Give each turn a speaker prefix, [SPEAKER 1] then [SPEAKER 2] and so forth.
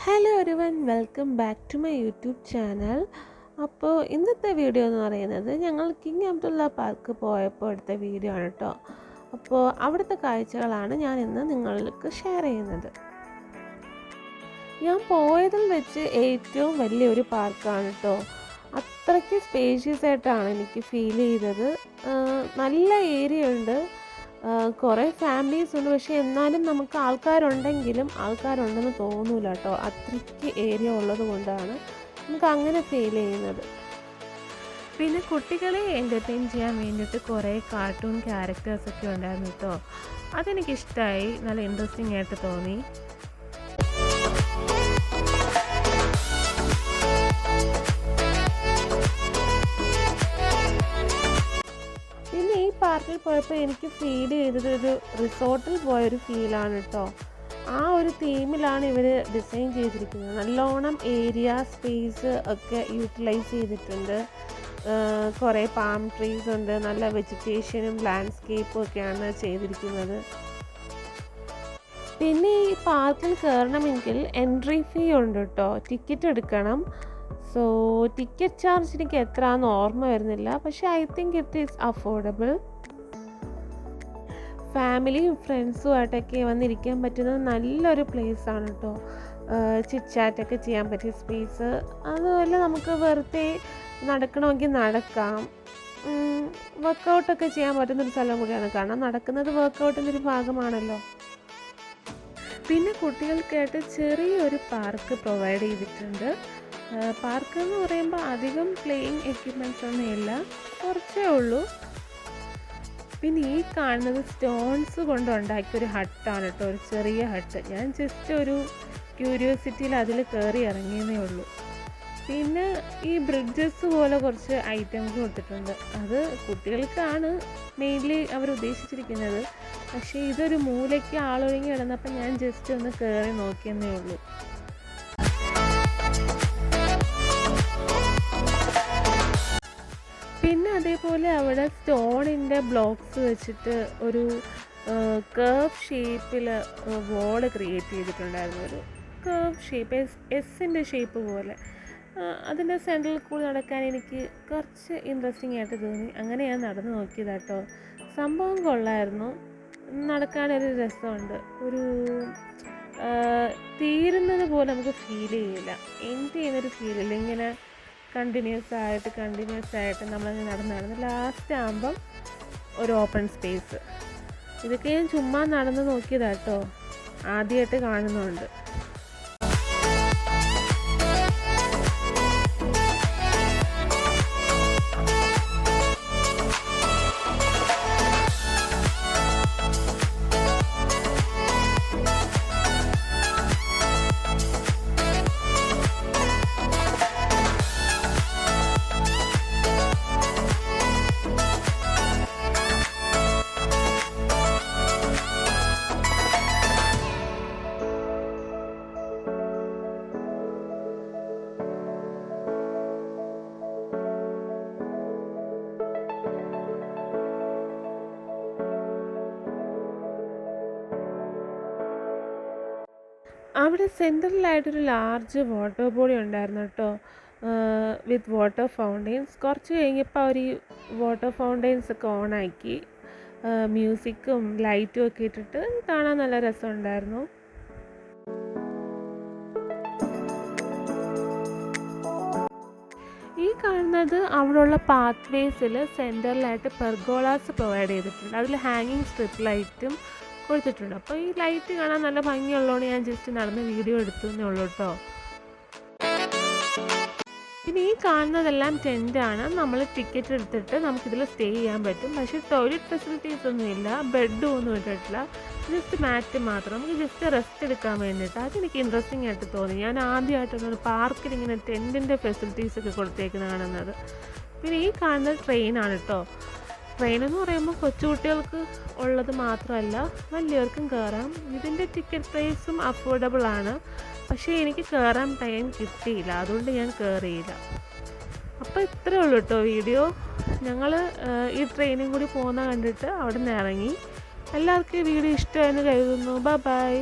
[SPEAKER 1] Hello everyone, welcome back to my YouTube channel. അപ്പോൾ ഇന്നത്തെ video എന്ന് പറയുന്നത് ഞങ്ങൾ കിങ് അബ്ദുള്ള പാർക്ക് പോയപ്പോൾ എടുത്ത വീഡിയോ ആണ് കേട്ടോ. അപ്പോൾ അവിടുത്തെ കാഴ്ചകളാണ് ഞാൻ ഇന്ന് നിങ്ങൾക്ക് ഷെയർ ചെയ്യുന്നത്. ഞാൻ പോയതിൽ വെച്ച് ഏറ്റവും വലിയൊരു പാർക്കാണ് കേട്ടോ. അത്രയ്ക്ക് സ്പേഷ്യസ് ആയിട്ടാണ് എനിക്ക് ഫീൽ ചെയ്തത്. നല്ല ഏരിയ ഉണ്ട്, കുറേ ഫാമിലീസ് ഉണ്ട്. പക്ഷേ എന്നാലും നമുക്ക് ആൾക്കാരുണ്ടെന്ന് തോന്നൂല കേട്ടോ. അത്രയ്ക്ക് ഏരിയ ഉള്ളത് കൊണ്ടാണ് നമുക്ക് അങ്ങനെ ഫീൽ ചെയ്യുന്നത്. പിന്നെ കുട്ടികളെ എൻ്റർടൈൻ ചെയ്യാൻ വേണ്ടിയിട്ട് കുറേ കാർട്ടൂൺ ക്യാരക്ടേഴ്സൊക്കെ ഉണ്ടായിരുന്നു കേട്ടോ. അതെനിക്കിഷ്ടമായി, നല്ല ഇൻട്രസ്റ്റിംഗ് ആയിട്ട് തോന്നി. പാർക്കിൽ പോയപ്പോൾ എനിക്ക് ഫീൽ ചെയ്തത് ഒരു റിസോർട്ടിൽ പോയൊരു ഫീലാണ് കേട്ടോ. ആ ഒരു തീമിലാണ് ഇവർ ഡിസൈൻ ചെയ്തിരിക്കുന്നത്. നല്ലോണം ഏരിയ സ്പേസ് ഒക്കെ യൂട്ടിലൈസ് ചെയ്തിട്ടുണ്ട്. കുറേ പാം ട്രീസ് ഉണ്ട്, നല്ല വെജിറ്റേഷനും ലാൻഡ്സ്കേപ്പും ഒക്കെയാണ് ചെയ്തിരിക്കുന്നത്. പിന്നെ ഈ പാർക്കിൽ കയറണമെങ്കിൽ എൻട്രി ഫീ ഉണ്ട് കേട്ടോ, ടിക്കറ്റ് എടുക്കണം. സോ ടിക്കറ്റ് ചാർജ് എനിക്ക് എത്രയാണെന്ന് ഓർമ്മ വരുന്നില്ല, പക്ഷേ I think it is affordable. ഫാമിലിയും ഫ്രണ്ട്സുമായിട്ടൊക്കെ വന്നിരിക്കാൻ പറ്റുന്ന നല്ലൊരു പ്ലേസാണ് കേട്ടോ. ചിറ്റ്ചാറ്റൊക്കെ ചെയ്യാൻ പറ്റിയ സ്പേസ്. അതുപോലെ നമുക്ക് വെറുതെ നടക്കണമെങ്കിൽ നടക്കാം. വർക്കൗട്ടൊക്കെ ചെയ്യാൻ പറ്റുന്നൊരു സ്ഥലം കൂടിയാണ്, കാരണം നടക്കുന്നത് വർക്കൗട്ടിൻ്റെ ഒരു ഭാഗമാണല്ലോ. പിന്നെ കുട്ടികൾക്കായിട്ട് ചെറിയൊരു പാർക്ക് പ്രൊവൈഡ് ചെയ്തിട്ടുണ്ട്. പാർക്ക് എന്ന് പറയുമ്പോൾ അധികം പ്ലേയിങ് എക്യുപ്മെൻറ്റ്സ് ഒന്നും ഇല്ല, കുറച്ചേ ഉള്ളൂ. പിന്നെ ഈ കാണുന്നത് സ്റ്റോൺസ് കൊണ്ട് ഉണ്ടാക്കിയൊരു ഹട്ടാണ് കേട്ടോ, ഒരു ചെറിയ ഹട്ട്. ഞാൻ ജസ്റ്റ് ഒരു ക്യൂരിയോസിറ്റിയിൽ അതിൽ കയറി ഇറങ്ങിയതേ ഉള്ളൂ. പിന്നെ ഈ ബ്രിഡ്ജസ് പോലെ കുറച്ച് ഐറ്റംസ് കൊടുത്തിട്ടുണ്ട്. അത് കുട്ടികൾക്കാണ് മെയിൻലി അവർ ഉദ്ദേശിച്ചിരിക്കുന്നത്. പക്ഷേ ഇതൊരു മൂലയ്ക്ക് ആളൊഴുങ്ങി കിടന്നപ്പോൾ ഞാൻ ജസ്റ്റ് ഒന്ന് കയറി നോക്കിയെന്നേ ഉള്ളൂ. പിന്നെ അതേപോലെ അവിടെ സ്റ്റോണിൻ്റെ ബ്ലോക്സ് വെച്ചിട്ട് ഒരു കർവ് ഷേപ്പിൽ വോള് ക്രിയേറ്റ് ചെയ്തിട്ടുണ്ടായിരുന്നു. ഒരു കർവ് ഷേപ്പ്, എസിൻ്റെ ഷേപ്പ് പോലെ. അതിൻ്റെ സെൻറ്ററിൽ കൂടി നടക്കാൻ എനിക്ക് കുറച്ച് ഇൻട്രസ്റ്റിംഗ് ആയിട്ട് തോന്നി. അങ്ങനെ ഞാൻ നടന്നു നോക്കിയതാട്ടോ. സംഭവം കൊള്ളായിരുന്നു, നടക്കാനൊരു രസമുണ്ട്. ഒരു തീരുന്നത് പോലെ നമുക്ക് ഫീൽ ചെയ്യില്ല, എൻഡ് ചെയ്യുന്നൊരു ഫീലില്ല. ഇങ്ങനെ കണ്ടിന്യൂസ് ആയിട്ട് നമ്മളങ്ങനെ നടന്ന് ലാസ്റ്റ് ആകുമ്പം ഒരു ഓപ്പൺ സ്പേസ്. ഇതൊക്കെ ഞാൻ ചുമ്മാ നടന്ന് നോക്കിയതാട്ടോ, ആദ്യമായിട്ട് കാണുന്നുണ്ട്. അവിടെ സെൻറ്ററിലായിട്ടൊരു ലാർജ് വാട്ടർ ബോഡി ഉണ്ടായിരുന്നു കേട്ടോ, വിത്ത് വാട്ടർ ഫൗണ്ടെയിൻസ്. കുറച്ച് കഴിഞ്ഞപ്പോൾ അവർ ഈ വാട്ടർ ഫൗണ്ടെയിൻസ് ഒക്കെ ഓണാക്കി മ്യൂസിക്കും ലൈറ്റും ഒക്കെ ഇട്ടിട്ട് കാണാൻ നല്ല രസമുണ്ടായിരുന്നു. ഈ കാണുന്നത് അവിടെയുള്ള പാത്ത് വേസിൽ സെൻറ്ററിലായിട്ട് പെർഗോളാസ് പ്രൊവൈഡ് ചെയ്തിട്ടുണ്ട്. അതിൽ ഹാങ്ങിങ് സ്ട്രിപ്പ് ലൈറ്റും കൊടുത്തിട്ടുണ്ട്. അപ്പോൾ ഈ ലൈറ്റ് കാണാൻ നല്ല ഭംഗിയുള്ളതുകൊണ്ട് ഞാൻ ജസ്റ്റ് നടന്ന് വീഡിയോ എടുത്തതേ ഉള്ളൂ കേട്ടോ. പിന്നെ ഈ കാണുന്നതെല്ലാം ടെൻ്റാണ്. നമ്മൾ ടിക്കറ്റ് എടുത്തിട്ട് നമുക്കിതിൽ സ്റ്റേ ചെയ്യാൻ പറ്റും. പക്ഷേ ടോയ്ലറ്റ് ഫെസിലിറ്റീസ് ഒന്നും ഇല്ല, ബെഡും ഒന്നും ഇട്ടിട്ടില്ല, ജസ്റ്റ് മാറ്റ് മാത്രം. നമുക്ക് ജസ്റ്റ് റെസ്റ്റ് എടുക്കാൻ വേണ്ടിയിട്ട്. അതെനിക്ക് ഇൻട്രസ്റ്റിംഗ് ആയിട്ട് തോന്നി. ഞാൻ ആദ്യമായിട്ടാണ് പാർക്കിൽ ഇങ്ങനെ ടെൻറ്റിൻ്റെ ഫെസിലിറ്റീസൊക്കെ കൊടുത്തേക്കുന്നത് കാണുന്നത്. പിന്നെ ഈ കാണുന്നത് ട്രെയിനാണ് കേട്ടോ. ട്രെയിനെന്ന് പറയുമ്പോൾ കൊച്ചുകുട്ടികൾക്ക് ഉള്ളത് മാത്രമല്ല, വലിയവർക്കും കയറാം. ഇതിൻ്റെ ടിക്കറ്റ് പ്രൈസും അഫോർഡബിൾ ആണ്. പക്ഷേ എനിക്ക് കയറാൻ ടൈം കിട്ടിയില്ല, അതുകൊണ്ട് ഞാൻ കയറിയില്ല. അപ്പോൾ ഇത്രയേ ഉള്ളൂ കേട്ടോ വീഡിയോ. ഞങ്ങൾ ഈ ട്രെയിനും കൂടി പോകുന്ന കണ്ടിട്ട് അവിടെ നിന്ന് ഇറങ്ങി. എല്ലാവർക്കും ഈ വീഡിയോ ഇഷ്ടമായെന്ന് കരുതുന്നു. ബൈ.